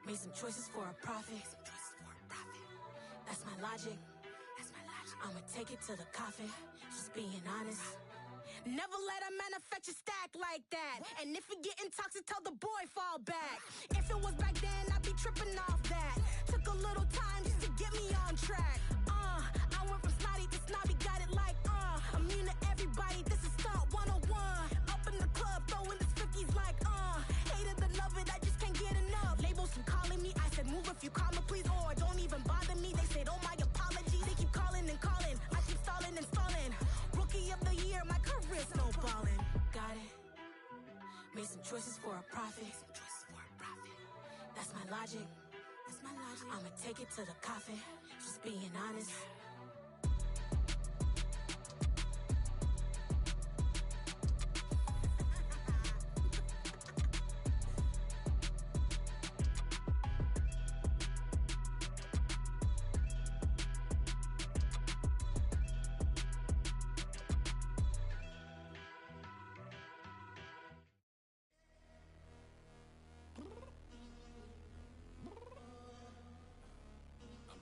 Made some choices for a profit. That's my logic. I'ma take it to the coffin. Just being honest. Never let a manufacture stack like that. And if it getting toxic, tell the boy fall back. If it was back then, I'd be tripping off that. Took a little time just to get me on track. I went from snotty to snobby, got it like immune to everybody, this is stunt 101. Up in the club, throwing this 50s like hate it or love it, I just can't get enough. Labels keep calling me, I said move if you call me please, or don't even bother me. They said oh my apologies, they keep calling and calling, I keep stalling and stalling. Rookie of the year, my career snowballing. Got it. Made some choices for a profit. That's my logic. I'ma take it to the coffin. Just being honest.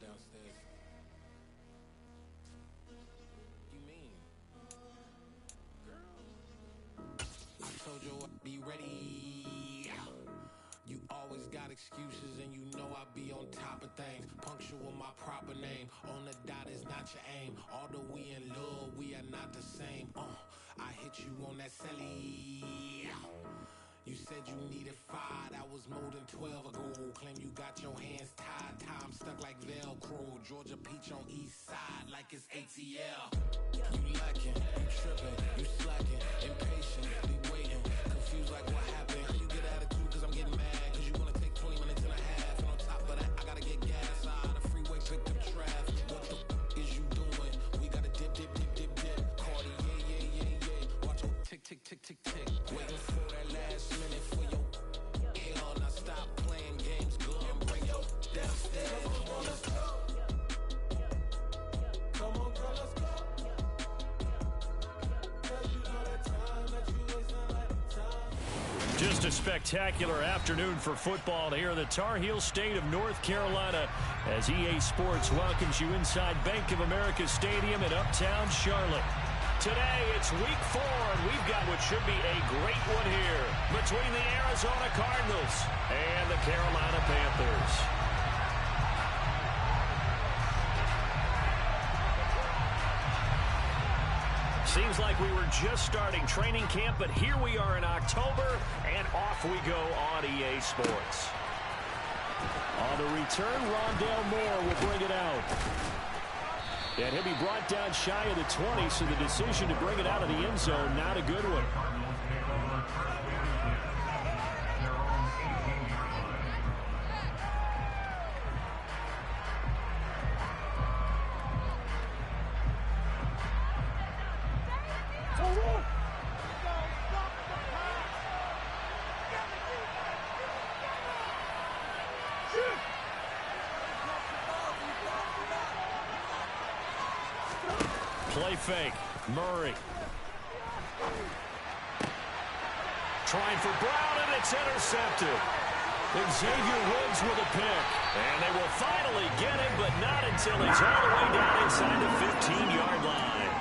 Downstairs. You mean? Girl, I told you I'd be ready. You always got excuses and you know I be on top of things. Punctual my proper name. On the dot is not your aim. Although we in love, we are not the same. I hit you on that celly. You said you needed 5, that was more than 12 ago. Claim you got your hands tied, time stuck like Velcro. Georgia Peach on east side like it's ATL. You lacking, you tripping, you slacking, impatient, be waiting, confused like what happened. How you get attitude cause I'm getting mad, cause you wanna take 20 minutes and a half. And on top of that, I gotta get gas out of the freeway, picked up traffic. What the is you doing? We gotta dip. Cardi, yeah. Watch your tick. Waiting for that last minute for your hell. Now stop playing games, go and bring your downstairs. Come on, let's go. Come on, girl, let's go. Cause you know that time that you wasting like time. Just a spectacular afternoon for football here in the Tar Heel state of North Carolina as EA Sports welcomes you inside Bank of America Stadium in Uptown Charlotte. Today, it's week 4, and we've got what should be a great one here between the Arizona Cardinals and the Carolina Panthers. Seems like we were just starting training camp, but here we are in October, and off we go on EA Sports. On the return, Rondale Moore will bring it out. And he'll be brought down shy of the 20, so the decision to bring it out of the end zone, not a good one. Play fake. Murray. Trying for Brown, and it's intercepted. Xavier Woods with a pick. And they will finally get him, but not until he's all the way down inside the 15-yard line.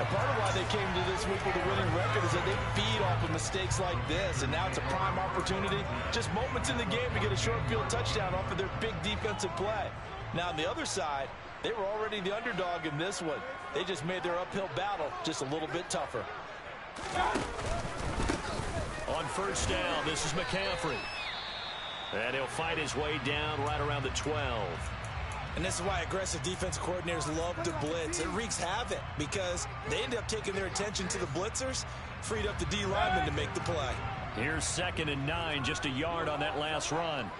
A part of why they came to this week with a winning record is that they feed off of mistakes like this, and now it's a prime opportunity, just moments in the game to get a short field touchdown off of their big defensive play. Now, on the other side, they were already the underdog in this one. They just made their uphill battle just a little bit tougher. On first down, this is McCaffrey. And he'll fight his way down right around the 12. And this is why aggressive defense coordinators love to blitz. It wreaks havoc because they end up taking their attention to the blitzers, freed up the D lineman to make the play. Here's 2nd and 9, just a yard on that last run.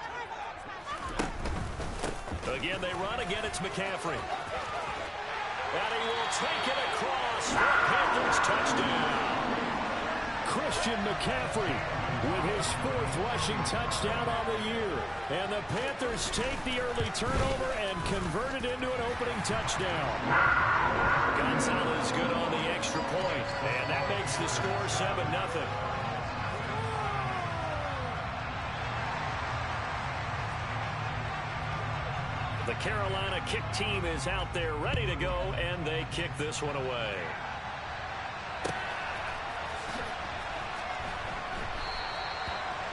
Again, they run. Again, it's McCaffrey. And he will take it across for Panthers touchdown. Christian McCaffrey with his 4th rushing touchdown on the year. And the Panthers take the early turnover and convert it into an opening touchdown. Gonzalez good on the extra point. And that makes the score 7-0. 3 The Carolina kick team is out there ready to go, and they kick this one away.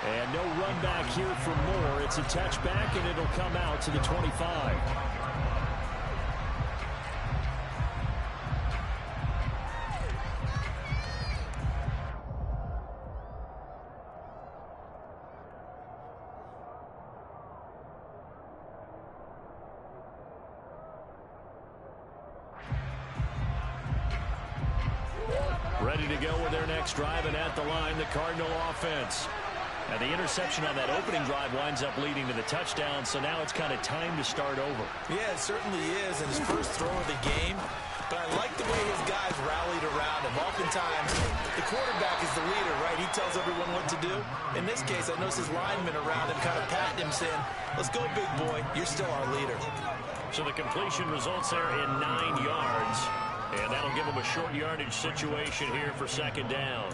And no run back here for more. It's a touchback, and it'll come out to the 25. Ready to go with their next drive, and at the line, the Cardinal offense. And the interception on that opening drive winds up leading to the touchdown, so now it's kind of time to start over. Yeah, it certainly is, and his first throw of the game. But I like the way his guys rallied around him. Oftentimes, the quarterback is the leader, right? He tells everyone what to do. In this case, I noticed his linemen around him kind of patting him, saying, let's go, big boy. You're still our leader. So the completion results there in 9 yards. And that'll give him a short yardage situation here for second down.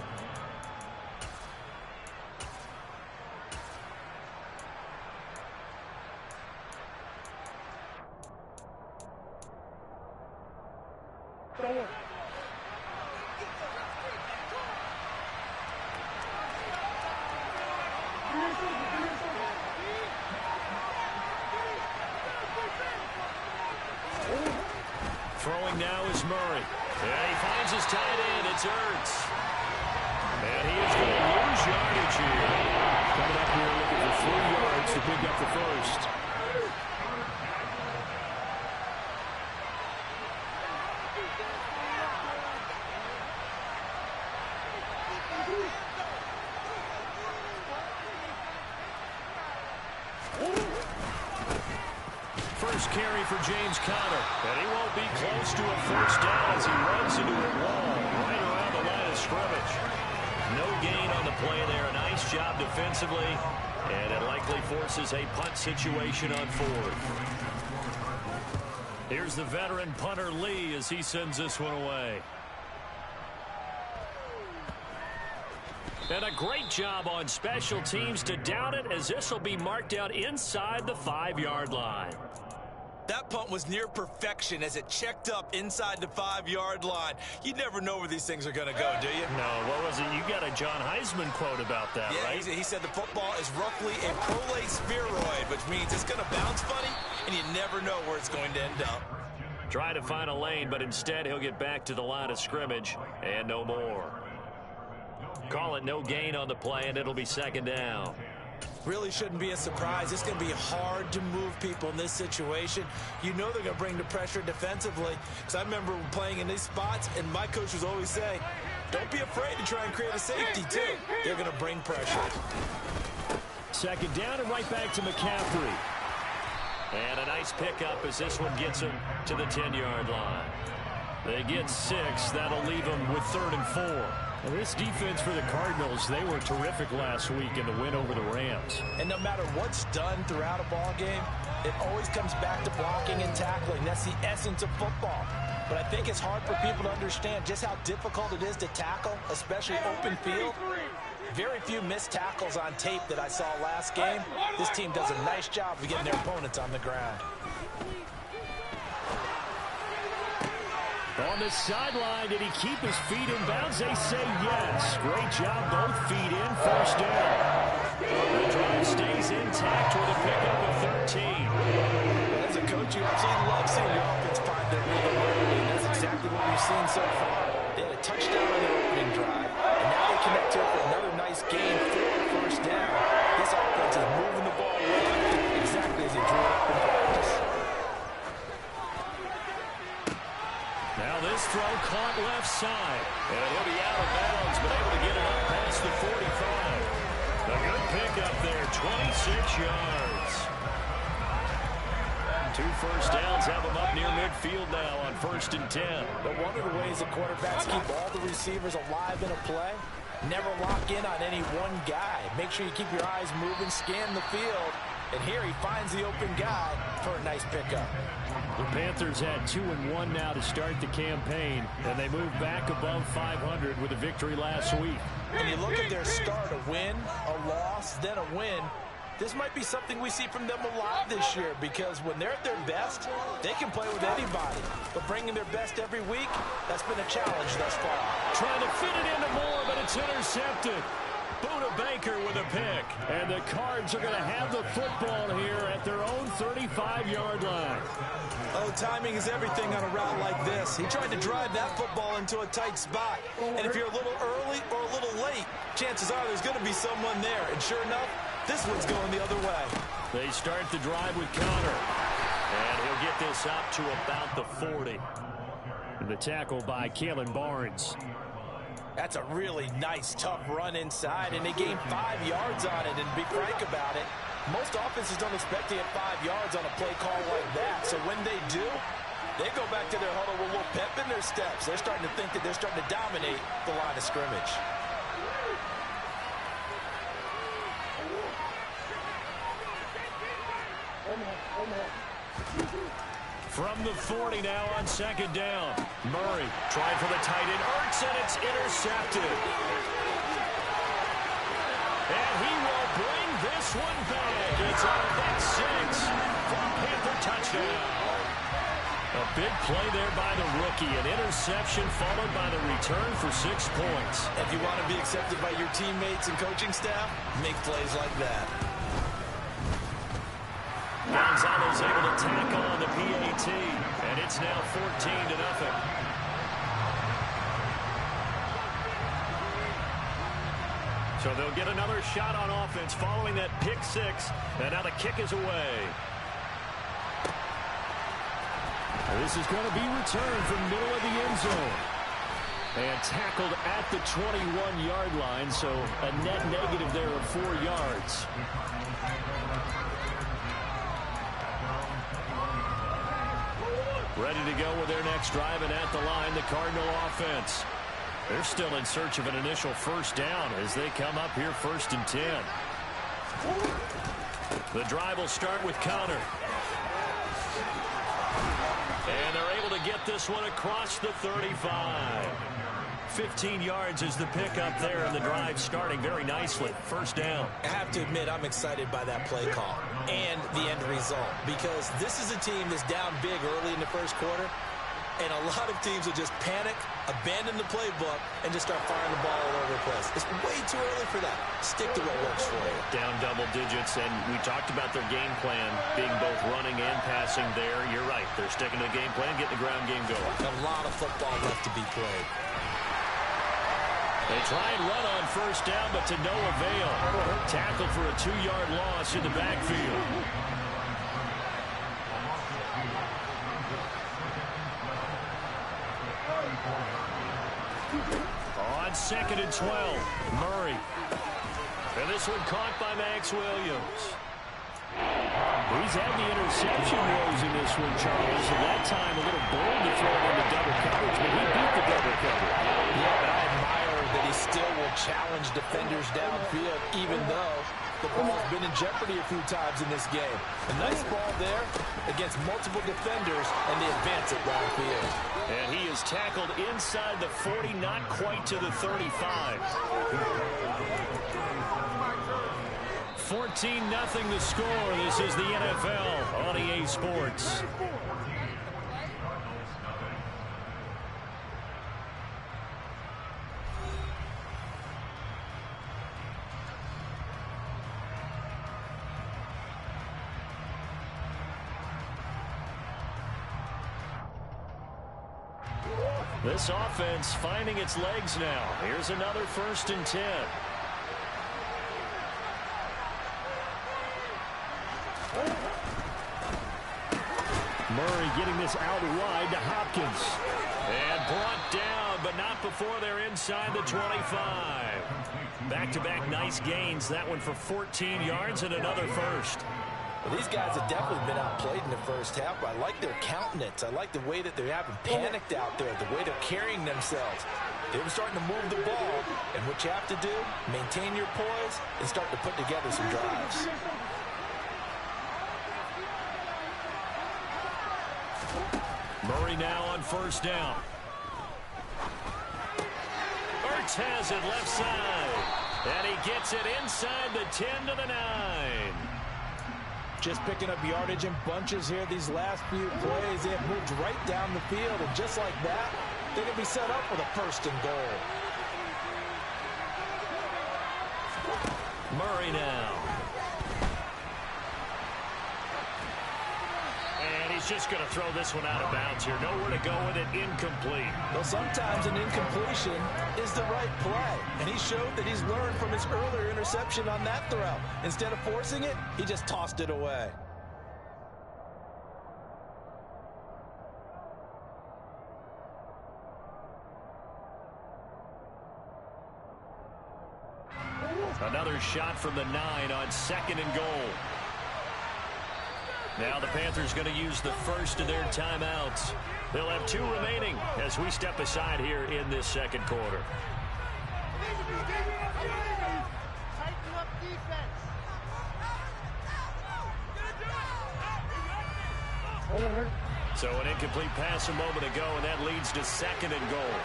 Throwing now is Murray. And he finds his tight end. It's Ertz. And he is going to lose yardage here. Coming up here looking for 3 yards to pick up the first. First carry for James Conner. And he won't be close to a first down as he runs into a wall right around the line of scrimmage. No gain on the play there. A nice job defensively. And it likely forces a punt situation on fourth. Here's the veteran punter Lee as he sends this one away. And a great job on special teams to down it, as this will be marked out inside the 5-yard line. That punt was near perfection as it checked up inside the 5-yard line. You never know where these things are going to go, do you? No, what was it? You got a John Heisman quote about that, right? He said the football is roughly a prolate spheroid, which means it's going to bounce funny, and you never know where it's going to end up. Try to find a lane, but instead he'll get back to the line of scrimmage and no more. Call it no gain on the play, and it'll be second down. Really shouldn't be a surprise. It's going to be hard to move people in this situation. You know they're going to bring the pressure defensively. Because I remember playing in these spots, and my coach was always saying, don't be afraid to try and create a safety, too. They're going to bring pressure. Second down and right back to McCaffrey. And a nice pickup as this one gets him to the 10-yard line. They get 6. That'll leave them with 3rd and 4. And this defense for the Cardinals, they were terrific last week in the win over the Rams. And no matter what's done throughout a ball game, it always comes back to blocking and tackling. That's the essence of football. But I think it's hard for people to understand just how difficult it is to tackle, especially open field. Very few missed tackles on tape that I saw last game. This team does a nice job of getting their opponents on the ground. On the sideline, did he keep his feet in bounds? They say yes. Great job, both feet in, first down. The drive stays intact with a pickup of 13. As a coach, you absolutely love seeing the offense find their rhythm early, and that's exactly what we've seen so far. They had a touchdown on their opening drive, and now they connect to it for another nice gain for a first down. This offense is moving the ball well, exactly as they drew it up in practice. Now this throw caught left side. And he'll be out of bounds, but able to get it up past the 45. A good pickup there, 26 yards. 2 first downs have them up near midfield now on 1st and 10. But one of the ways the quarterbacks keep all the receivers alive in a play, never lock in on any one guy. Make sure you keep your eyes moving, scan the field. And here he finds the open guy for a nice pickup. The Panthers had 2-1 now to start the campaign, and they moved back above 500 with a victory last week. And you look at their start, a win, a loss, then a win. this might be something we see from them a lot this year, because when they're at their best, they can play with anybody. But bringing their best every week, that's been a challenge thus far. Trying to fit it into Moore, but it's intercepted. Buda Baker with a pick. And the Cards are going to have the football here at their own 35-yard line. Oh, timing is everything on a route like this. He tried to drive that football into a tight spot. And if you're a little early or a little late, chances are there's going to be someone there. And sure enough, this one's going the other way. They start the drive with Connor. And he'll get this out to about the 40. And the tackle by Kalen Barnes. That's a really nice, tough run inside, and they gained 5 yards on it. And to be frank about it, most offenses don't expect to get 5 yards on a play call like that. So when they do, they go back to their huddle with a little pep in their steps. They're starting to think that they're starting to dominate the line of scrimmage. From the 40 now on second down. Murray trying for the tight end. Ertz, and it's intercepted. And he will bring this one back. It's out at 6 for a Panther touchdown. A big play there by the rookie. An interception followed by the return for 6 points. If you want to be accepted by your teammates and coaching staff, make plays like that. Gonzalo's able to tack on the PAT, and it's now 14-0. So they'll get another shot on offense following that pick 6, and now the kick is away. This is going to be returned from middle of the end zone. And tackled at the 21-yard line, so a net negative there of 4 yards. Ready to go with their next drive, and at the line, the Cardinal offense. They're still in search of an initial first down as they come up here 1st and 10. The drive will start with Connor. And they're able to get this one across the 35. 15 yards is the pickup there, and the drive starting very nicely. First down. I have to admit, I'm excited by that play call and the end result, because this is a team that's down big early in the first quarter, and a lot of teams will just panic, abandon the playbook, and just start firing the ball all over the place. It's way too early for that. Stick to what works for you. Down double digits, and we talked about their game plan being both running and passing there. You're right. They're sticking to the game plan, getting the ground game going. A lot of football left to be played. They try and run on first down, but to no avail. Tackle for a 2-yard loss in the backfield. On 2nd and 12, Murray. And this one caught by Max Williams. He's had the interception woes in this one, Charles, and that time a little bold to throw it into double coverage, but he beat the double coverage. Yeah, but I admire that he still will challenge defenders downfield, even though the ball's been in jeopardy a few times in this game. A nice ball there against multiple defenders, and they advance it downfield. And he is tackled inside the 40, not quite to the 35. 14-0 the score. This is the NFL on EA Sports. This offense finding its legs now. Here's another 1st and 10. Murray getting this out wide to Hopkins. And brought down, but not before they're inside the 25. Back-to-back nice gains. That one for 14 yards and another first. Well, these guys have definitely been outplayed in the first half, but I like their countenance. I like the way that they haven't panicked out there, the way they're carrying themselves. They're starting to move the ball, and what you have to do, maintain your poise and start to put together some drives. Murray now on first down. Ertz has it left side. And he gets it inside the 10 to the 9. Just picking up yardage in bunches here these last few plays. They have moved right down the field, and just like that, they're going to be set up with a 1st and goal. Murray now. And he's just going to throw this one out of bounds here. Nowhere to go with it. Incomplete. Well, sometimes an incompletion is the right play. And he showed that he's learned from his earlier interception on that throw. Instead of forcing it, he just tossed it away. Another shot from the 9 on 2nd and goal. Now the Panthers going to use the first of their timeouts. They'll have 2 remaining as we step aside here in this 2nd quarter. Tighten up defense. So an incomplete pass a moment ago, and that leads to 2nd and goal.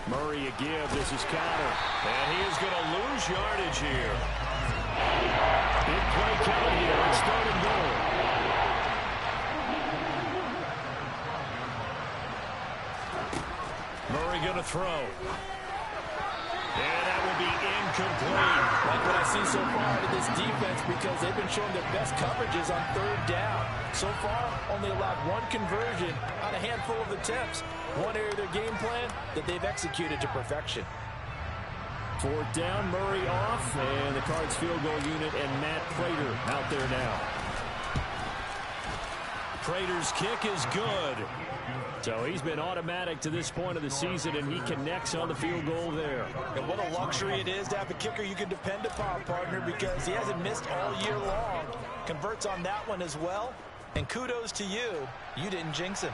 Murray a give. This is counter. And he is going to lose yardage here. Big play count here. It's 3rd and goal. Murray going to throw. And that will be incomplete. Like what I see so far out of this defense, because they've been showing their best coverages on 3rd down. So far, only allowed 1 conversion on a handful of attempts. One area of their game plan that they've executed to perfection. 4th down, Murray off, and the Cards field goal unit and Matt Prater out there now. Prater's kick is good. So he's been automatic to this point of the season, and he connects on the field goal there. And what a luxury it is to have a kicker you can depend upon, partner, because he hasn't missed all year long. Converts on that one as well. And kudos to you. You didn't jinx him.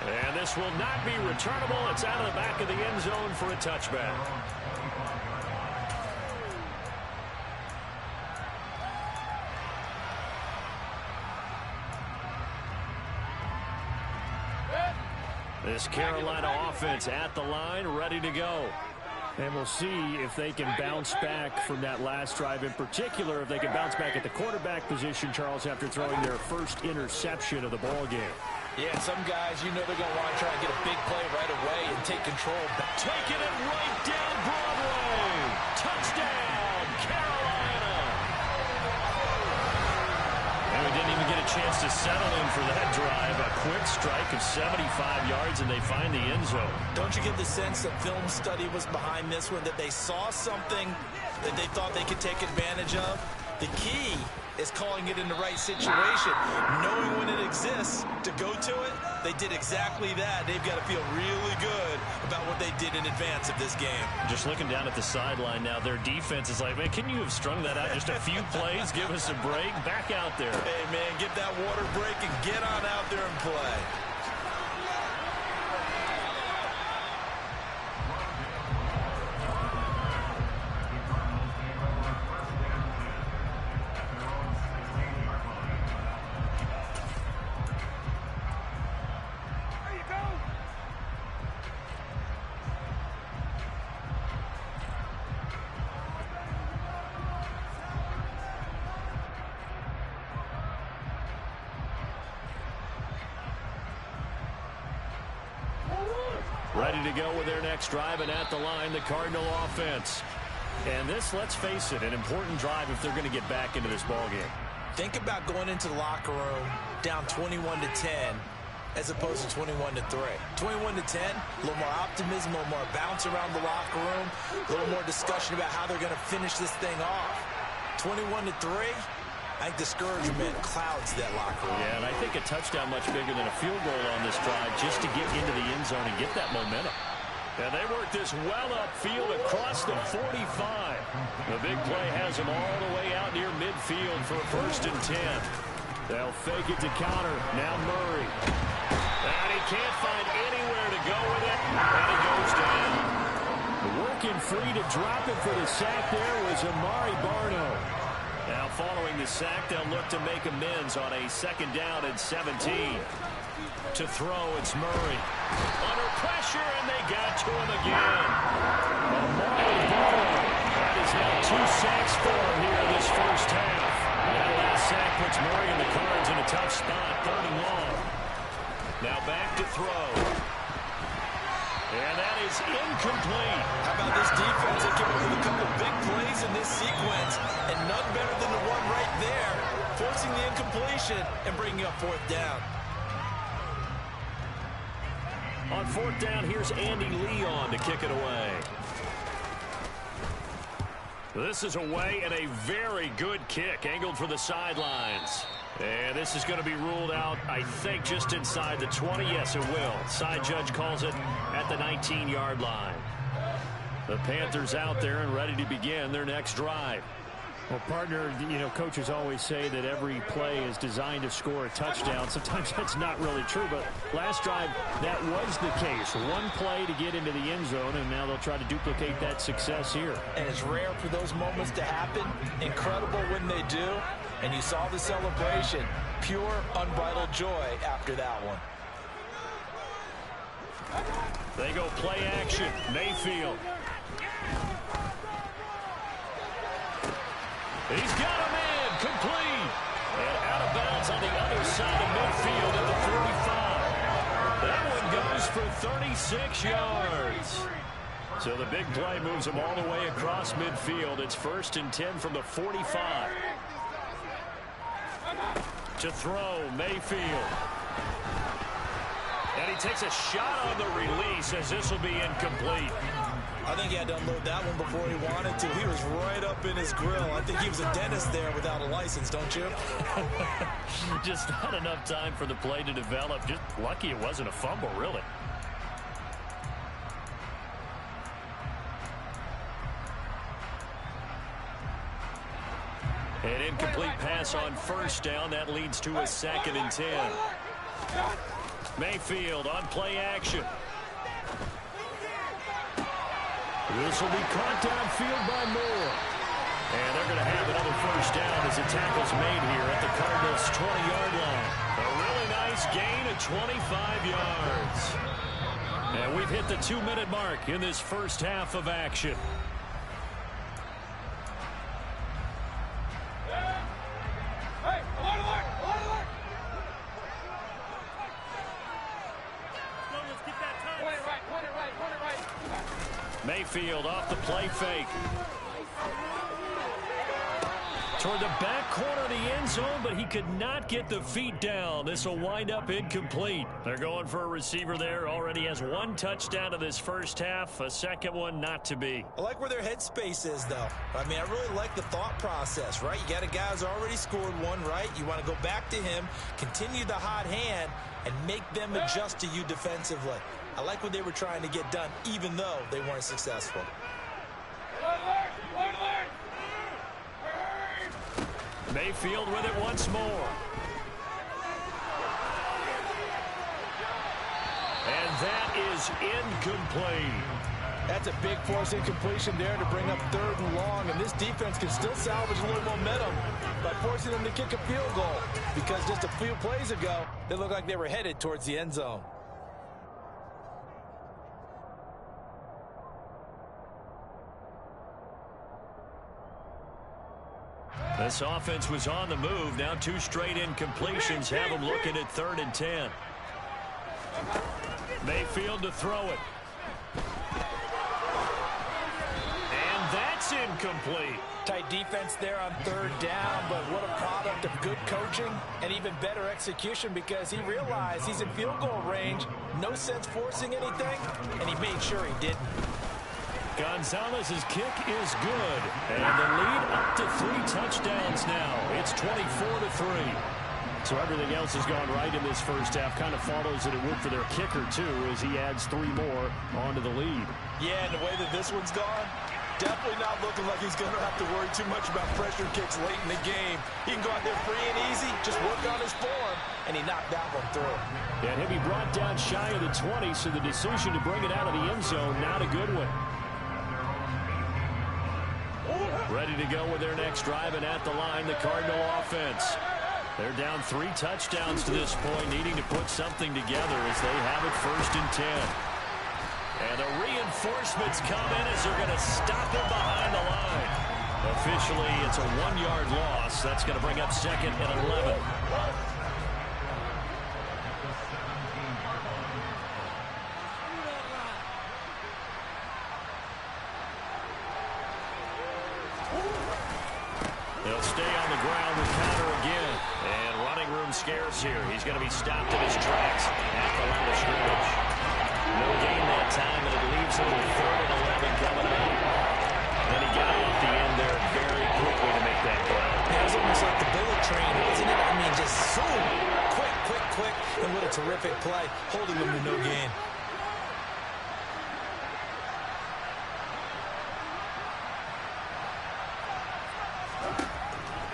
And this will not be returnable. It's out of the back of the end zone for a touchback. This Carolina offense at the line, ready to go. And we'll see if they can bounce back from that last drive. In particular, if they can bounce back at the quarterback position, Charles, after throwing their first interception of the ball game. Yeah, some guys, you know they're going to want to try and get a big play right away and take control. Taking it right down Broadway. Touchdown, Carolina. And we didn't even get a chance to settle in for that drive. A quick strike of 75 yards, and they find the end zone. Don't you get the sense that film study was behind this one, that they saw something that they thought they could take advantage of? The key is calling it in the right situation, knowing when it exists to go to it. They did exactly that. They've got to feel really good about what they did in advance of this game. Just looking down at the sideline now, their defense is like, man, can you have strung that out just a few plays? Give us a break. Back out there. Hey, man, get that water break and get on out there and play. Ready to go with their next drive, and at the line, the Cardinal offense. And this, let's face it, an important drive if they're going to get back into this ballgame. Think about going into the locker room down 21-10 as opposed to 21-3. 21-10, a little more optimism, a little more bounce around the locker room, a little more discussion about how they're going to finish this thing off. 21-3, I think discouragement clouds that locker room. Yeah, and I think a touchdown much bigger than a field goal on this drive just to get into the end zone and get that momentum. And they work this well upfield across the 45. The big play has them all the way out near midfield for a 1st and 10. They'll fake it to counter. Now Murray. And he can't find anywhere to go with it. And he goes down. The work breaking free to drop it for the sack there was Amari Barno. Now following the sack, they'll look to make amends on a 2nd down and 17. To throw, it's Murray. Under pressure, and they got to him again. Amari Barno. That is now 2 sacks for him here this first half. That last sack puts Murray and the Cards in a tough spot, 3rd and long. Now back to throw. And that is incomplete. How about this defense? They came up with a couple big plays in this sequence, and none better than the one right there, forcing the incompletion and bringing up 4th down. On 4th down, here's Andy Leon to kick it away. This is away and a very good kick, angled for the sidelines. And this is going to be ruled out, I think, just inside the 20. Yes, it will. Side judge calls it at the 19-yard line. The Panthers out there and ready to begin their next drive. Well, partner, you know, coaches always say that every play is designed to score a touchdown. Sometimes that's not really true, but last drive, that was the case. One play to get into the end zone, and now they'll try to duplicate that success here. And it's rare for those moments to happen. Incredible when they do. And you saw the celebration. Pure, unbridled joy after that one. They go play action. Mayfield. He's got him in. Complete. And out of bounds on the other side of midfield at the 45. That one goes for 36 yards. So the big play moves him all the way across midfield. It's 1st and 10 from the 45. To throw, Mayfield. And he takes a shot on the release as this will be incomplete. I think he had to unload that one before he wanted to. He was right up in his grill. I think he was a dentist there without a license, don't you? Just not enough time for the play to develop. Just lucky it wasn't a fumble, really. An incomplete pass on 1st down. That leads to a 2nd and 10. Mayfield on play action. This will be caught downfield by Moore. And they're going to have another 1st down as the tackle's made here at the Cardinals' 20-yard line. A really nice gain of 25 yards. And we've hit the 2-minute mark in this first half of action. Mayfield off the play fake. Toward the back corner of the end zone, but he could not get the feet down. This will wind up incomplete. They're going for a receiver there. Already has 1 touchdown in this first half. A 2nd one not to be. I like where their headspace is, though. I mean, I really like the thought process, right? You got a guy who's already scored one, right? You want to go back to him, continue the hot hand, and make them adjust to you defensively. I like what they were trying to get done, even though they weren't successful. Mayfield with it once more. And that is incomplete. That's a big force incompletion there to bring up 3rd and long. And this defense can still salvage a little momentum by forcing them to kick a field goal. Because just a few plays ago, they looked like they were headed towards the end zone. This offense was on the move. Now 2 straight incompletions have them looking at 3rd and 10. Mayfield to throw it. And that's incomplete. Tight defense there on 3rd down, but what a product of good coaching and even better execution because he realized he's in field goal range. No sense forcing anything, and he made sure he didn't. Gonzalez's kick is good, and the lead up to 3 touchdowns now. It's 24-3. So everything else has gone right in this first half. Kind of follows that it would for their kicker, too, as he adds 3 more onto the lead. Yeah, and the way that this one's gone, definitely not looking like he's going to have to worry too much about pressure kicks late in the game. He can go out there free and easy, just work on his form, and he knocked that one through. And he'll be brought down shy of the 20, so the decision to bring it out of the end zone, not a good one. Ready to go with their next drive, and at the line, the Cardinal offense. They're down 3 touchdowns to this point, needing to put something together as they have it 1st and 10. And the reinforcements come in as they're going to stop him behind the line. Officially, it's a 1-yard loss. That's going to bring up 2nd and 11. They'll stay on the ground with Counter again. And running room scarce here. He's going to be stopped in his tracks at the line of scrimmage. No gain that time, and it leaves him with 3rd and 11 coming up. And he got off the end there very quickly to make that play. It was almost like the bullet train, wasn't it? I mean, just zoom. Quick. And what a terrific play, holding him to no gain.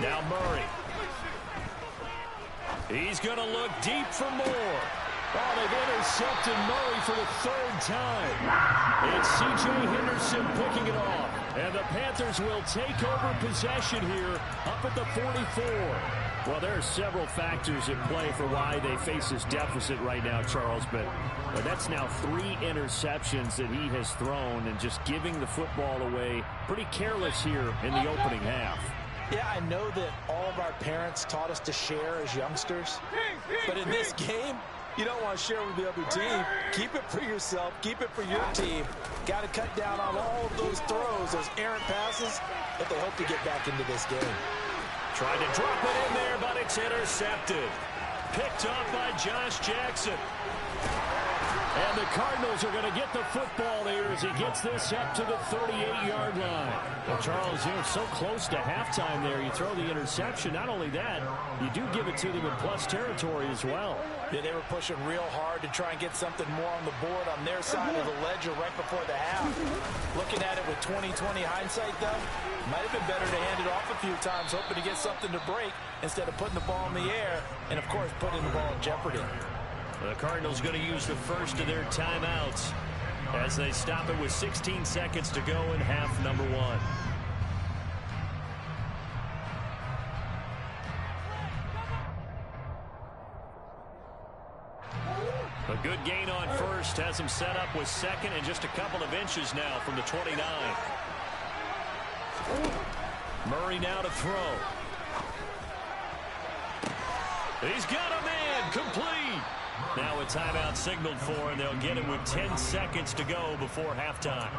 Now Murray. He's going to look deep for more. Oh, they've intercepted Murray for the 3rd time. It's C.J. Henderson picking it off. And the Panthers will take over possession here up at the 44. Well, there are several factors at play for why they face this deficit right now, Charles. But that's now 3 interceptions that he has thrown and just giving the football away pretty careless here in the opening half. Yeah, I know that all of our parents taught us to share as youngsters. But in this game, you don't want to share with the other team. Keep it for yourself. Keep it for your team. Got to cut down on all of those throws, those errant passes, that they hope to get back into this game. Tried to drop it in there, but it's intercepted. Picked off by Josh Jackson. And the Cardinals are going to get the football here as he gets this up to the 38-yard line. Well, Charles, you're so close to halftime there. You throw the interception. Not only that, you do give it to them in plus territory as well. Yeah, they were pushing real hard to try and get something more on the board on their side of the ledger right before the half. Looking at it with 20/20 hindsight, though, might have been better to hand it off a few times, hoping to get something to break instead of putting the ball in the air and, of course, putting the ball in jeopardy. The Cardinals going to use the first of their timeouts as they stop it with 16 seconds to go in half number 1. A good gain on first has him set up with 2nd and just a couple of inches now from the 29. Murray now to throw. He's got a man, complete. Now a timeout signaled for, and they'll get it with 10 seconds to go before halftime.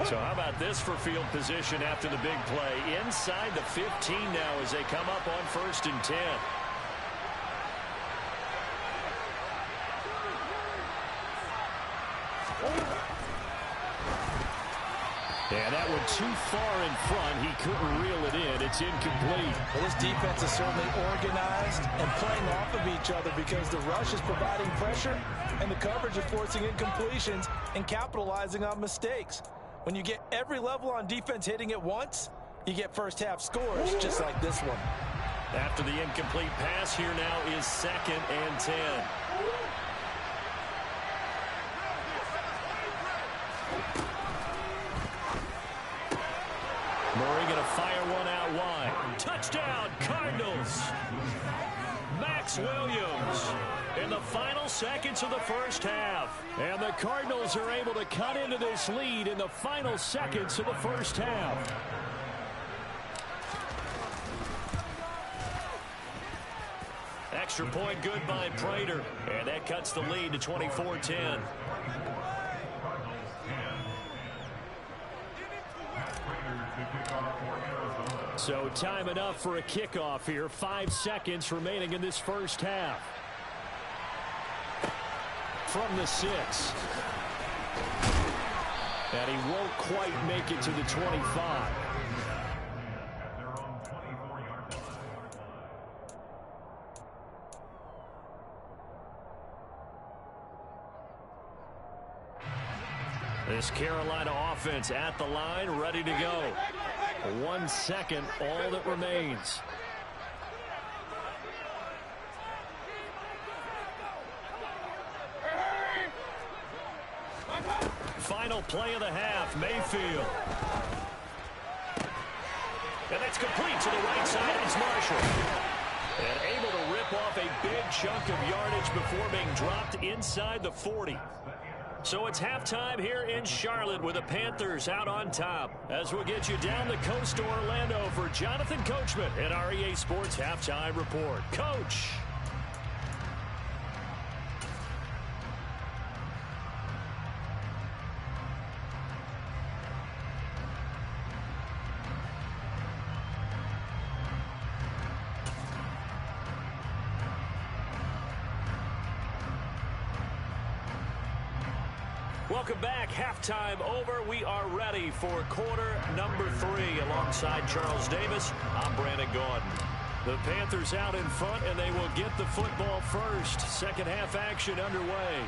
So how about this for field position after the big play? Inside the 15 now as they come up on 1st and 10. And that one too far in front. He couldn't reel it in. It's incomplete. Well, this defense is certainly organized and playing off of each other because the rush is providing pressure and the coverage is forcing incompletions and capitalizing on mistakes. When you get every level on defense hitting at once, you get first half scores just like this one. After the incomplete pass, here now is 2nd and 10. Murray going to fire one out wide. Touchdown, Cardinals. Max Williams in the final seconds of the first half. And the Cardinals are able to cut into this lead in the final seconds of the first half. Extra point good by Prater. And that cuts the lead to 24-10. So time enough for a kickoff here. 5 seconds remaining in this first half. From the 6. And he won't quite make it to the 25. This Carolina offense at the line, ready to go. 1 second, all that remains. Final play of the half, Mayfield. And it's complete to the right side. It's Marshall. And able to rip off a big chunk of yardage before being dropped inside the 40. So it's halftime here in Charlotte with the Panthers out on top. As we'll get you down the coast to Orlando for Jonathan Coachman at our EA Sports Halftime Report. Coach. Welcome back. Halftime over. We are ready for quarter number 3. Alongside Charles Davis, I'm Brandon Gaudin. The Panthers out in front, and they will get the football first. Second half action underway.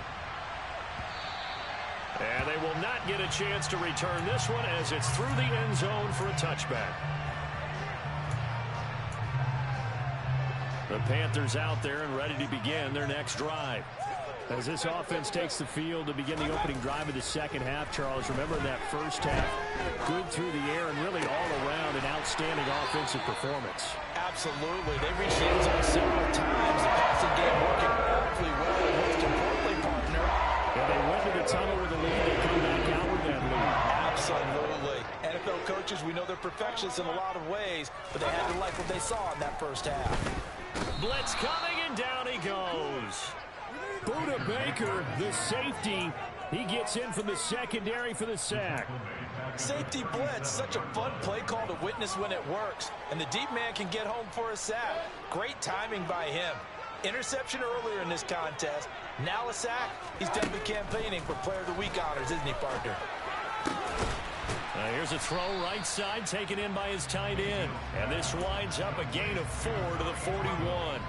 And they will not get a chance to return this one as it's through the end zone for a touchback. The Panthers out there and ready to begin their next drive. As this offense takes the field to begin the opening drive of the second half, Charles, remember in that first half, good through the air and really all around an outstanding offensive performance. Absolutely. They reached the end zone several times. The passing game working awfully well. And most importantly, partner. And they went to the tunnel with a lead. They come back out with that lead. Absolutely. NFL coaches, we know they're perfectionists in a lot of ways, but they had to like what they saw in that first half. Blitz coming, and down he goes. Buda Baker, the safety, he gets in from the secondary for the sack. Safety blitz, such a fun play call to witness when it works. And the deep man can get home for a sack. Great timing by him. Interception earlier in this contest. Now a sack. He's definitely campaigning for Player of the Week honors, isn't he, partner? Here's a throw right side taken in by his tight end. And this winds up a gain of 4 to the 41.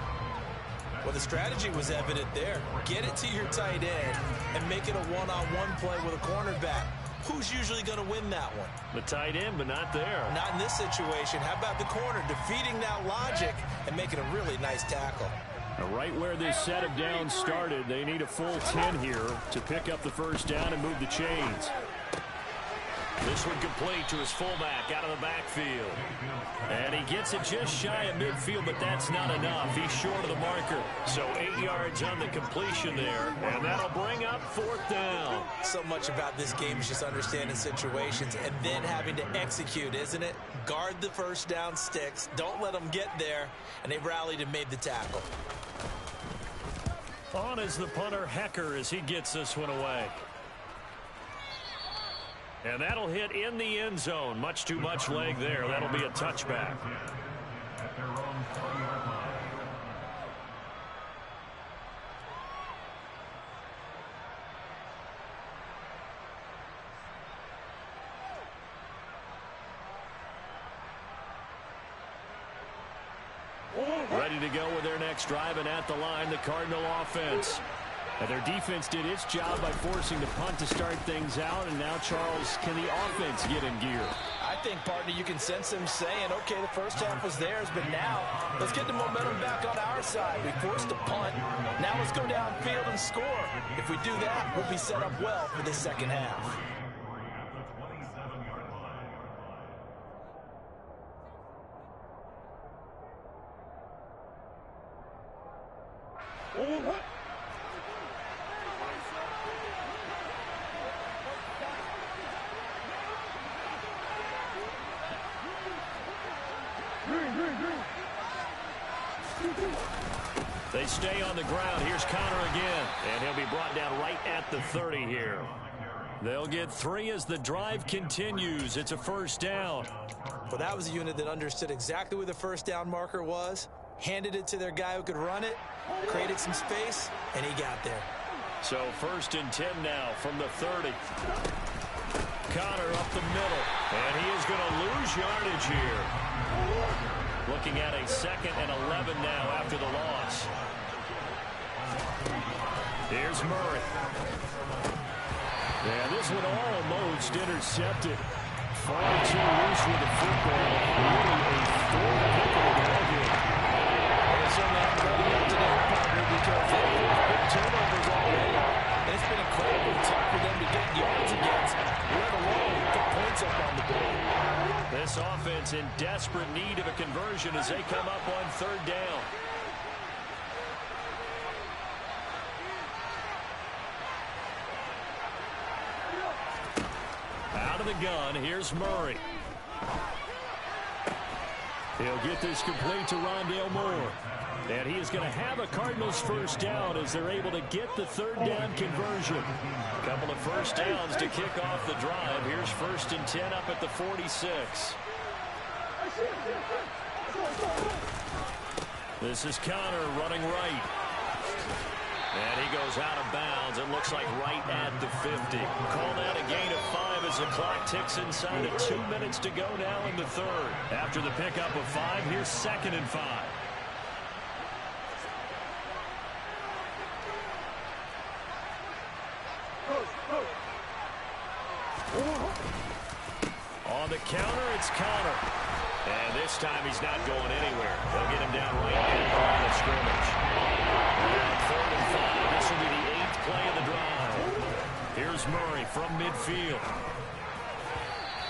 Well, the strategy was evident there. Get it to your tight end and make it a one-on-one play with a cornerback. Who's usually going to win that one? The tight end, but not there. Not in this situation. How about the corner defeating that logic and making a really nice tackle? Right where this set of downs started, they need a full 10 here to pick up the first down and move the chains. This one complete to his fullback out of the backfield. And he gets it just shy of midfield, but that's not enough. He's short of the marker. So 8 yards on the completion there, and that'll bring up 4th down. So much about this game is just understanding situations and then having to execute, isn't it? Guard the first down sticks. Don't let them get there. And they rallied and made the tackle. On is the punter, Hecker, as he gets this one away. And that'll hit in the end zone. Much too much leg there. That'll be a touchback. Ready to go with their next drive, and at the line, the Cardinal offense. And their defense did its job by forcing the punt to start things out. And now, Charles, can the offense get in gear? I think, partner, you can sense them saying, okay, the first half was theirs, but now let's get the momentum back on our side. We forced a punt. Now let's go downfield and score. If we do that, we'll be set up well for the second half. They stay on the ground. Here's Connor again. And he'll be brought down right at the 30 here. They'll get 3 as the drive continues. It's a first down. Well, that was a unit that understood exactly where the first down marker was, handed it to their guy who could run it, created some space, and he got there. So 1st and 10 now from the 30. Connor up the middle. And he is going to lose yardage here. Looking at a 2nd and 11 now after the loss. Here's Murray. Yeah, this one almost intercepted. Far too loose with the football. Really a fourth pick of the ball game. They certainly haven't ready up to that partner because they have big turnovers already. And it's been incredibly tough for them to get yards against, let alone put points up on the board. This offense in desperate need of a conversion as they come up on third down. Out of the gun, here's Murray. He'll get this complete to Rondale Moore. And he is going to have a Cardinals first down as they're able to get the third down conversion. A couple of first downs to kick off the drive. Here's 1st and 10 up at the 46. This is Connor running right. And he goes out of bounds. It looks like right at the 50. Call that a gain of 5 as the clock ticks inside of 2 minutes to go now in the third. After the pickup of 5, here's 2nd and 5. On the counter, it's Connor. And this time he's not going anywhere. They'll get him down right at the line of scrimmage. And 3rd and 5. This will be the 8th play of the drive. Here's Murray from midfield.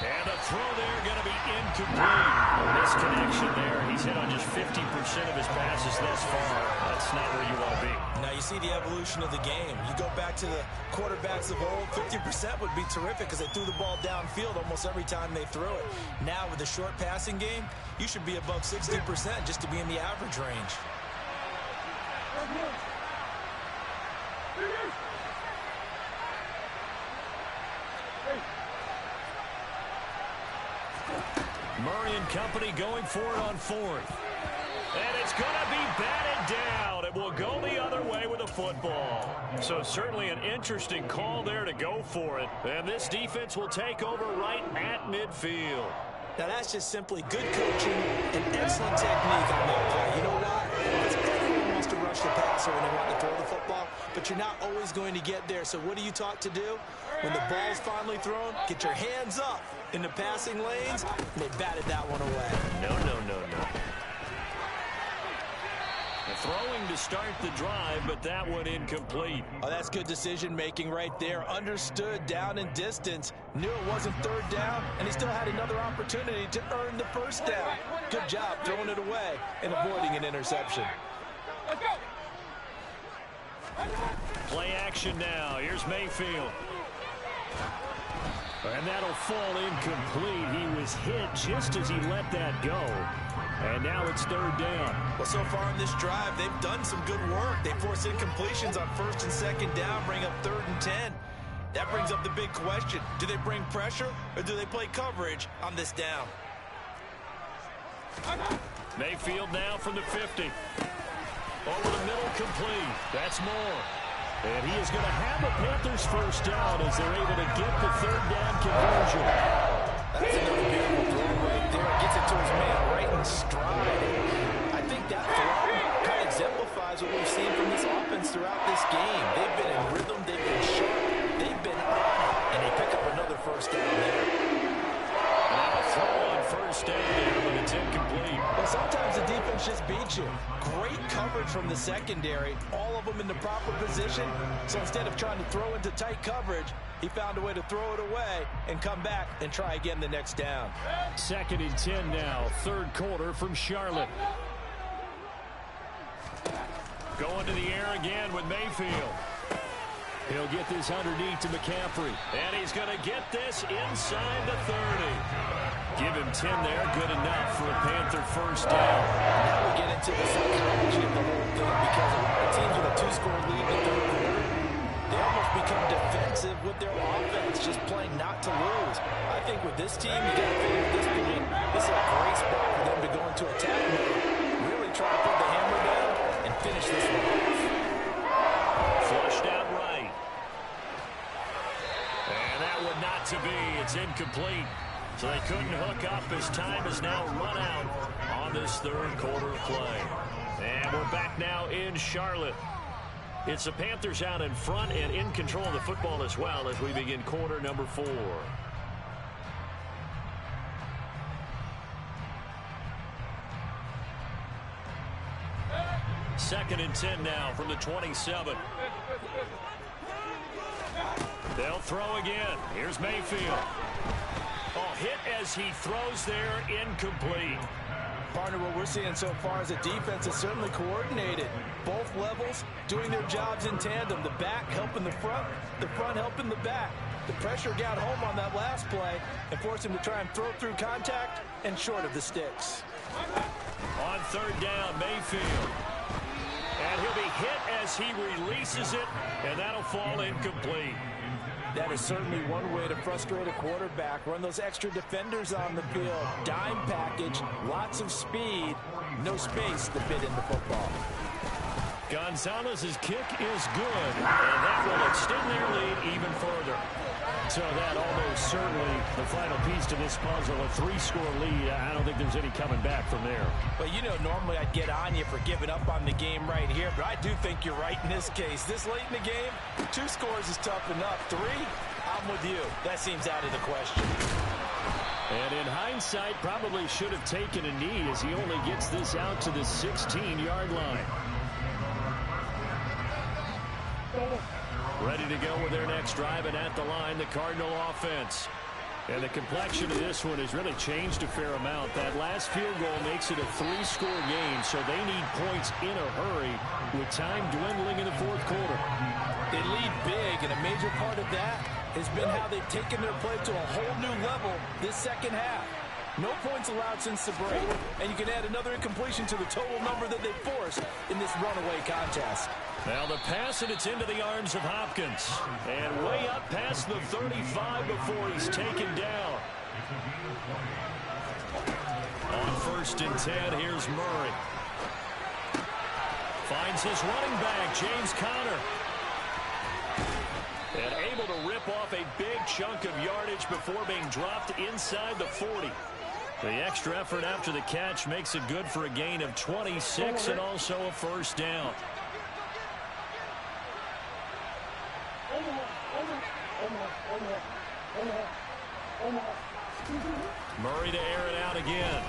And the throw there going to be incomplete. Misconnection there. He's hit on just 50% of his passes thus far. That's not where you want to be. Now you see the evolution of the game. You go back to the quarterbacks of old, 50% would be terrific because they threw the ball downfield almost every time they threw it. Now with the short passing game, you should be above 60% just to be in the average range. Murray and company going for it on 4th. And it's going to be batted down. It will go the other way with a football. So certainly an interesting call there to go for it. And this defense will take over right at midfield. Now that's just simply good coaching and excellent technique on that play. You know why? Because everyone wants to rush the passer when they want to throw the football, but you're not always going to get there. So what are you taught to do? When the ball's finally thrown, get your hands up in the passing lanes, and they batted that one away. No. Throwing to start the drive, but that one incomplete. Oh, that's good decision-making right there. Understood down and distance. Knew it wasn't third down, and he still had another opportunity to earn the first down. Good job throwing it away and avoiding an interception. Play action now. Here's Mayfield. And that'll fall incomplete. He was hit just as he let that go. And now it's third down. Well, so far in this drive, they've done some good work. They force incompletions on 1st and 2nd down, bring up 3rd and 10. That brings up the big question. Do they bring pressure or do they play coverage on this down? Mayfield now from the 50. Over the middle, complete. That's Moore. And he is going to have a Panthers first down as they're able to get the third down conversion. That's another beautiful throw right there. Gets it to his man right in stride. I think that throw kind of exemplifies what we've seen from this offense throughout this game. They've been in rhythm. They've been sharp. They've been on it. And they pick up another first down there. Now a throw on first down there, but it's incomplete. Well, sometimes the defense just beats you. Great coverage from the secondary. All of them in the proper position. So instead of trying to throw into tight coverage, he found a way to throw it away and come back and try again the next down. 2nd and 10 now. 3rd quarter from Charlotte. Going to the air again with Mayfield. He'll get this underneath to McCaffrey. And he's going to get this inside the 30. Give him 10 there. Good enough for a Panther first down. Now we get into the psychology of the whole thing because a lot of teams with a 2-score lead in the 3rd quarter, they almost become defensive with their offense, just playing not to lose. I think with this team, you got to figure at this point, this is a great spot for them to go into attack mode, really try to put the hammer down and finish this one off. Flushed out right. And that one not to be. It's incomplete. So they couldn't hook up as time is now run out on this 3rd quarter of play. And we're back now in Charlotte. It's the Panthers out in front and in control of the football as well as we begin quarter number 4. Second and 10 now from the 27. They'll throw again. Here's Mayfield. Oh, hit as he throws there, incomplete. Partner, what we're seeing so far is a defense is certainly coordinated. Both levels doing their jobs in tandem. The back helping the front helping the back. The pressure got home on that last play and forced him to try and throw through contact and short of the sticks. On third down, Mayfield. And he'll be hit as he releases it, and that'll fall incomplete. That is certainly one way to frustrate a quarterback. Run those extra defenders on the field. Dime package, lots of speed, no space to fit in the football. Gonzalez's kick is good, and that will extend their lead even further. So that almost certainly the final piece to this puzzle, a 3-score lead. I don't think there's any coming back from there. But, you know, normally I'd get on you for giving up on the game right here, but I do think you're right in this case. This late in the game, 2 scores is tough enough. 3, I'm with you. That seems out of the question. And in hindsight, probably should have taken a knee as he only gets this out to the 16-yard line. Ready to go with their next drive, and at the line, the Cardinal offense. And the complexion of this one has really changed a fair amount. That last field goal makes it a 3-score game, so they need points in a hurry with time dwindling in the fourth quarter. They lead big, and a major part of that has been how they've taken their play to a whole new level this second half. No points allowed since the break, and you can add another incompletion to the total number that they forced in this runaway contest. Now the pass, and it's into the arms of Hopkins. And way up past the 35 before he's taken down. On 1st and 10, here's Murray. Finds his running back, James Conner. And able to rip off a big chunk of yardage before being dropped inside the 40. The extra effort after the catch makes it good for a gain of 26 and also a first down. Murray to air it out again.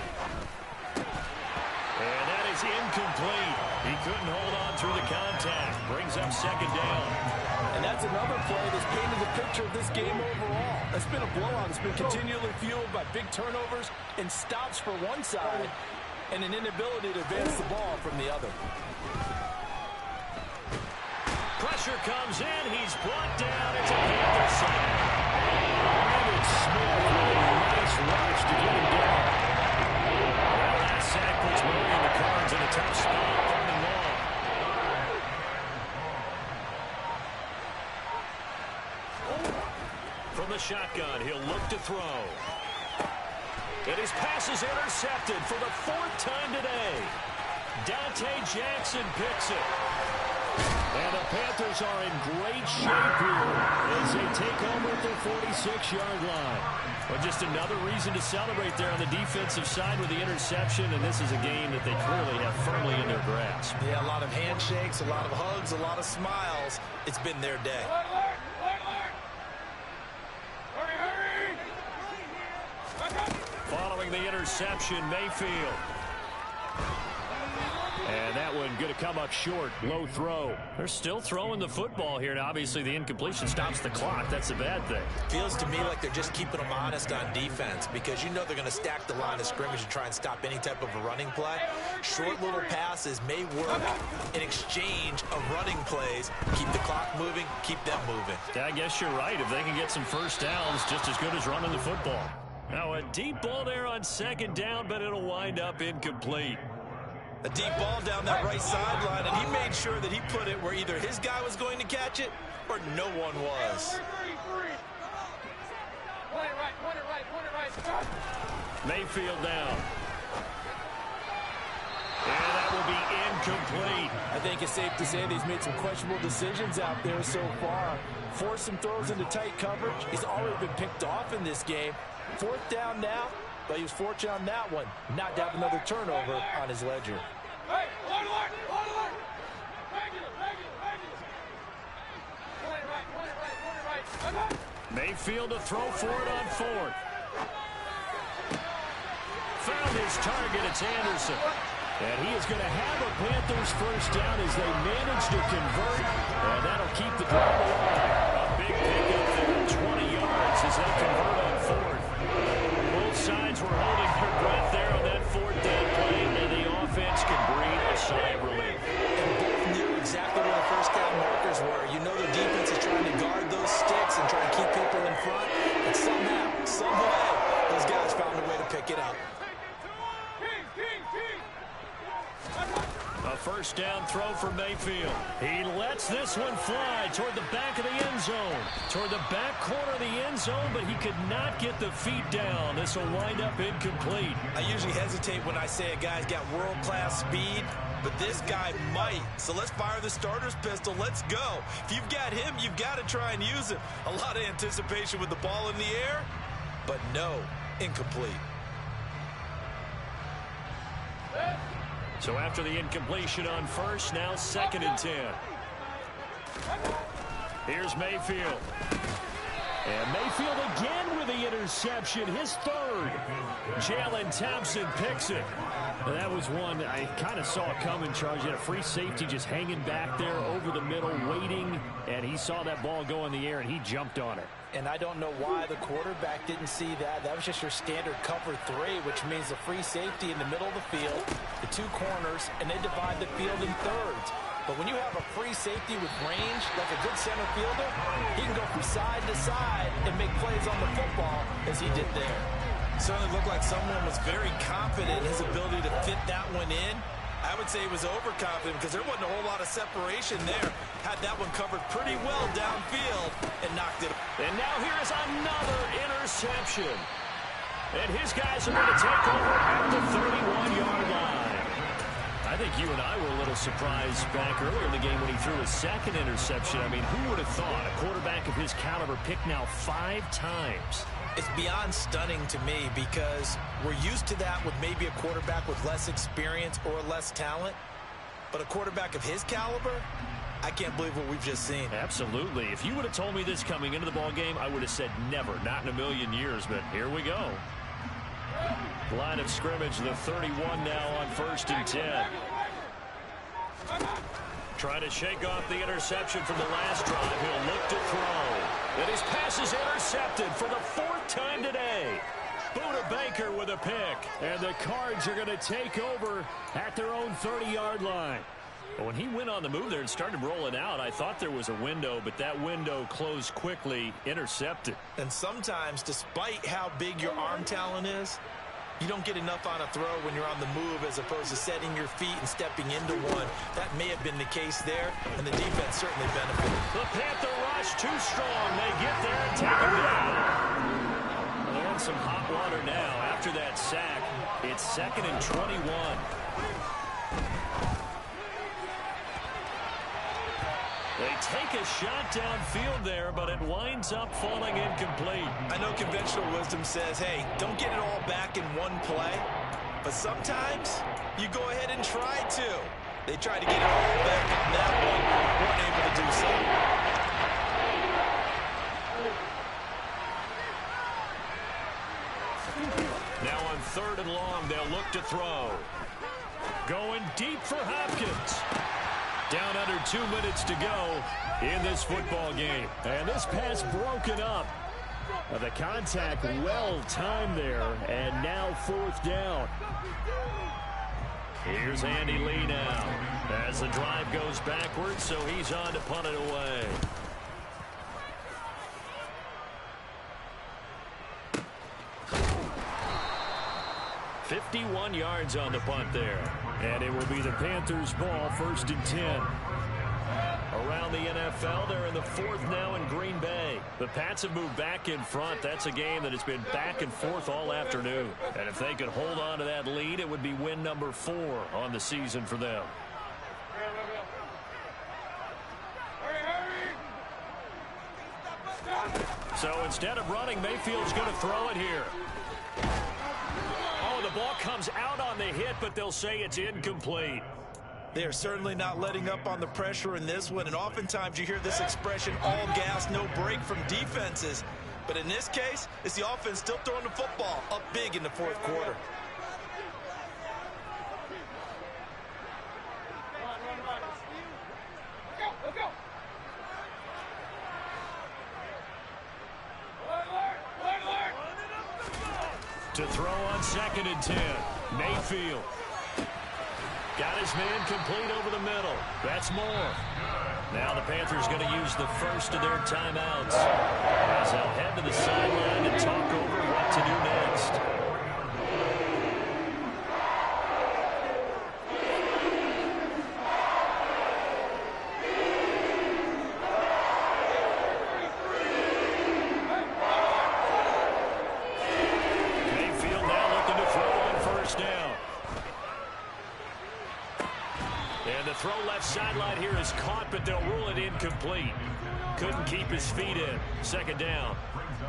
And that is incomplete. He couldn't hold on through the contact. Brings up second down. And that's another play that's painted the picture of this game overall. It's been a blowout. It's been continually fueled by big turnovers and stops for one side and an inability to advance the ball from the other. Pressure comes in. He's brought down. It's a Panther sack. Brandon Smith with a nice rush to get him down. That last sack puts Murray in the Cards in a tough spot. 3rd and long. From the shotgun, he'll look to throw. And his pass is intercepted for the 4th time today. Dante Jackson picks it. And the Panthers are in great shape here as they take over at their 46-yard line. But just another reason to celebrate there on the defensive side with the interception, and this is a game that they clearly have firmly in their grasp. Yeah, a lot of handshakes, a lot of hugs, a lot of smiles. It's been their day. Following the interception, Mayfield. And that one going to come up short. Low throw. They're still throwing the football here. And obviously the incompletion stops the clock. That's a bad thing. Feels to me like they're just keeping them honest on defense because you know they're going to stack the line of scrimmage and try and stop any type of a running play. Short little passes may work in exchange of running plays. Keep the clock moving, keep them moving. Yeah, I guess you're right. If they can get some first downs, just as good as running the football. Now a deep ball there on 2nd down, but it'll wind up incomplete. A deep ball down that right sideline, and he made sure that he put it where either his guy was going to catch it or no one was. Mayfield down. And that will be incomplete. I think it's safe to say that he's made some questionable decisions out there so far. Forced some throws into tight coverage. He's already been picked off in this game. 4th down now, but he was fortunate on that one. Not to have another turnover on his ledger. Mayfield to throw for it on fourth. Found his target. It's Anderson. And he is going to have a Panthers first down as they manage to convert. And that'll keep the drive alive. A big pickup there, 20 yards as they convert on fourth. Both sides were holding their breath there on that fourth down play, and the offense can breathe a sigh of relief. And both knew exactly where the first down markers were. You know the defense is trying to guard those sticks and try to keep people in front. But somehow, some way, those guys found a way to pick it up. A first down throw for Mayfield. He lets this one fly toward the back of the end zone. Toward the back corner of the end zone, but he could not get the feet down. This will wind up incomplete. I usually hesitate when I say a guy's got world-class speed, but this guy might. So let's fire the starter's pistol. Let's go. If you've got him, you've got to try and use him. A lot of anticipation with the ball in the air, but no, incomplete. So after the incompletion on first, now 2nd and 10. Here's Mayfield. And Mayfield again with the interception, his third. Jalen Thompson picks it. And that was one I kind of saw coming, Charles. He had a free safety just hanging back there over the middle, waiting. And he saw that ball go in the air, and he jumped on it. And I don't know why the quarterback didn't see that. That was just your standard cover 3, which means the free safety in the middle of the field, the 2 corners, and they divide the field in thirds. But when you have a free safety with range, like a good center fielder, he can go from side to side and make plays on the football as he did there. Certainly looked like someone was very confident in his ability to fit that one in. I would say he was overconfident because there wasn't a whole lot of separation there. Had that one covered pretty well downfield and knocked it. And now here is another interception. And his guys are going to take over at the 31-yard line. I think you and I were a little surprised back earlier in the game when he threw his 2nd interception. I mean, who would have thought a quarterback of his caliber picked now 5 times? It's beyond stunning to me because we're used to that with maybe a quarterback with less experience or less talent. But a quarterback of his caliber, I can't believe what we've just seen. Absolutely. If you would have told me this coming into the ball game, I would have said never, not in a million years. But here we go. Line of scrimmage, the 31 now on 1st and 10. Trying to shake off the interception from the last drive. He'll look to throw. And his pass is intercepted for the 4th time today. Buda Baker with a pick. And the Cards are going to take over at their own 30-yard line. But when he went on the move there and started rolling out, I thought there was a window, but that window closed quickly, intercepted. And sometimes, despite how big your arm talent is, you don't get enough on a throw when you're on the move as opposed to setting your feet and stepping into one. That may have been the case there, and the defense certainly benefited. The Panther rush too strong. They get there and take him down. They're in some hot water now. After that sack, it's 2nd and 21. They take a shot downfield there, but it winds up falling incomplete. I know conventional wisdom says, hey, don't get it all back in one play. But sometimes you go ahead and try to. They tried to get it all back on that one. Weren't able to do so. Now on 3rd and long, they'll look to throw. Going deep for Hopkins. Down under 2 minutes to go in this football game. And this pass broken up. The contact well timed there. And now 4th down. Here's Andy Lee now. As the drive goes backwards, so he's on to punt it away. "51 yards on the punt there. And it will be the Panthers' ball, 1st and 10. Around the NFL, they're in the 4th now in Green Bay. The Pats have moved back in front. That's a game that has been back and forth all afternoon. And if they could hold on to that lead, it would be win number 4 on the season for them. So instead of running, Mayfield's going to throw it here. Oh, the ball comes out on the hit, but they'll say it's incomplete. They are certainly not letting up on the pressure in this one, and oftentimes you hear this expression, all gas, no break from defenses. But in this case, it's the offense still throwing the football up big in the fourth quarter. To throw on 2nd and 10, Mayfield. Got his man complete over the middle. That's more. Now the Panthers going to use the first of their timeouts as they'll head to the sideline and talk over what to do next. Mayfield now looking to throw on first down. And the throw left sideline here is caught, but they'll rule it incomplete. Couldn't keep his feet in. 2nd down.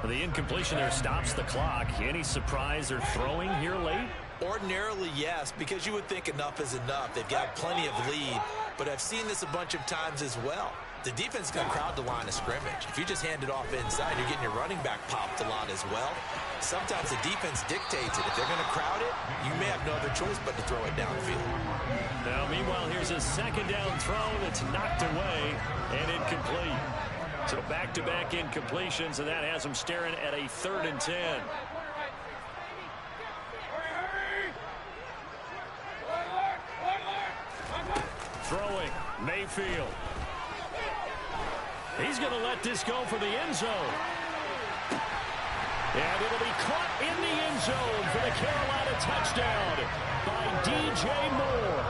The incompletion there stops the clock. Any surprise they're throwing here late? Ordinarily, yes, because you would think enough is enough. They've got plenty of lead, but I've seen this a bunch of times as well. The defense is going to crowd the line of scrimmage. If you just hand it off inside, you're getting your running back popped a lot as well. Sometimes the defense dictates it. If they're going to crowd it, you may have no other choice but to throw it downfield. Now, meanwhile, here's a 2nd down throw that's knocked away and incomplete. So back-to-back incompletions, and that has them staring at a 3rd and 10. Throwing, Mayfield. He's going to let this go for the end zone. And it'll be caught in the end zone for the Carolina touchdown by DJ Moore.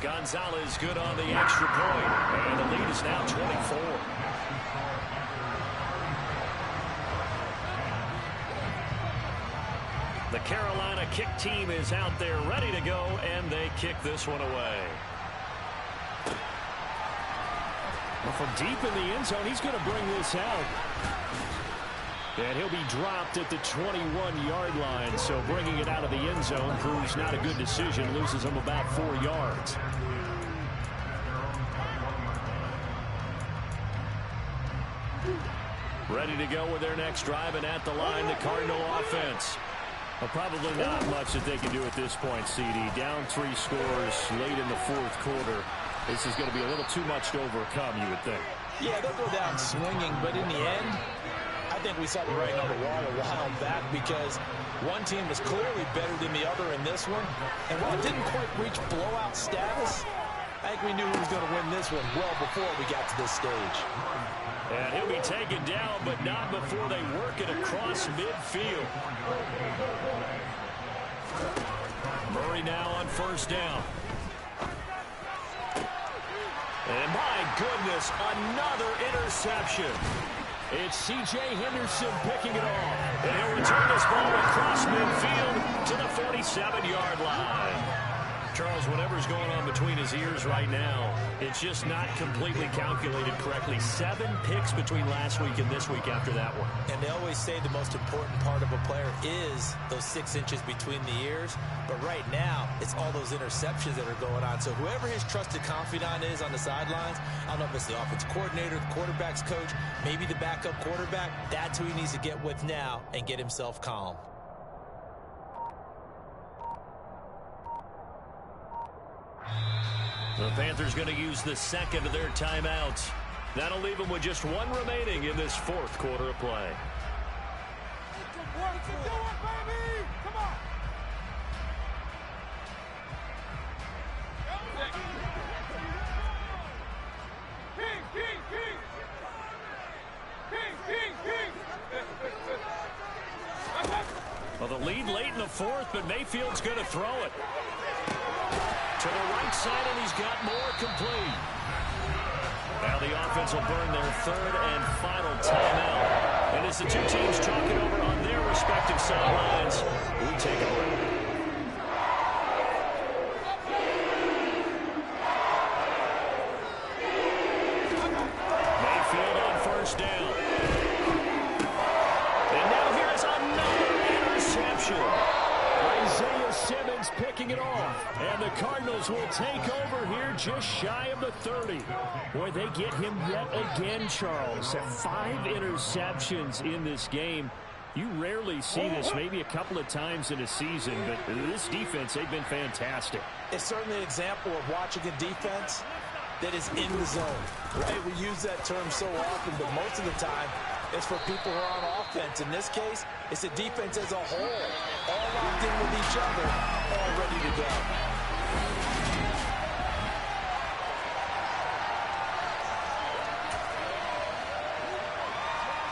Gonzalez good on the extra point, and the lead is now 24. The Carolina kick team is out there ready to go, and they kick this one away. Well, from deep in the end zone, he's going to bring this out. And he'll be dropped at the 21-yard line, so bringing it out of the end zone proves not a good decision, loses him about 4 yards. Ready to go with their next drive, and at the line, the Cardinal offense. Well, probably not much that they can do at this point, CD. Down 3 scores late in the fourth quarter. This is going to be a little too much to overcome, you would think. Yeah, they'll go down swinging, but in the end, I think we saw the writing on the wall a while back because one team was clearly better than the other in this one. And while it didn't quite reach blowout status, I think we knew who was going to win this one well before we got to this stage. And he'll be taken down, but not before they work it across midfield. Murray now on first down. And my goodness, another interception. It's C.J. Henderson picking it off. And he'll return this ball across midfield to the 47-yard line. Charles, whatever's going on between his ears right now, it's just not completely calculated correctly. 7 picks between last week and this week after that one. And they always say the most important part of a player is those 6 inches between the ears. But right now, it's all those interceptions that are going on. So whoever his trusted confidant is on the sidelines, I don't know if it's the offense coordinator, the quarterback's coach, maybe the backup quarterback, that's who he needs to get with now and get himself calm. The Panthers going to use the second of their timeouts. That'll leave them with just 1 remaining in this fourth quarter of play. Come on. Well, the lead late in the fourth, but Mayfield's going to throw it. To the right side, and he's got more complete. Now the offense will burn their 3rd and final timeout. And as the 2 teams talk it over on their respective sidelines, we take a break. Mayfield on first down. And now here's another Cardinals will take over here just shy of the 30. Boy, they get him yet again, Charles. 5 interceptions in this game. You rarely see this, maybe a couple of times in a season, but this defense, they've been fantastic. It's certainly an example of watching a defense that is in the zone, right? We use that term so often, but most of the time, it's for people who are on offense. In this case, it's a defense as a whole, all locked in with each other, all ready to go.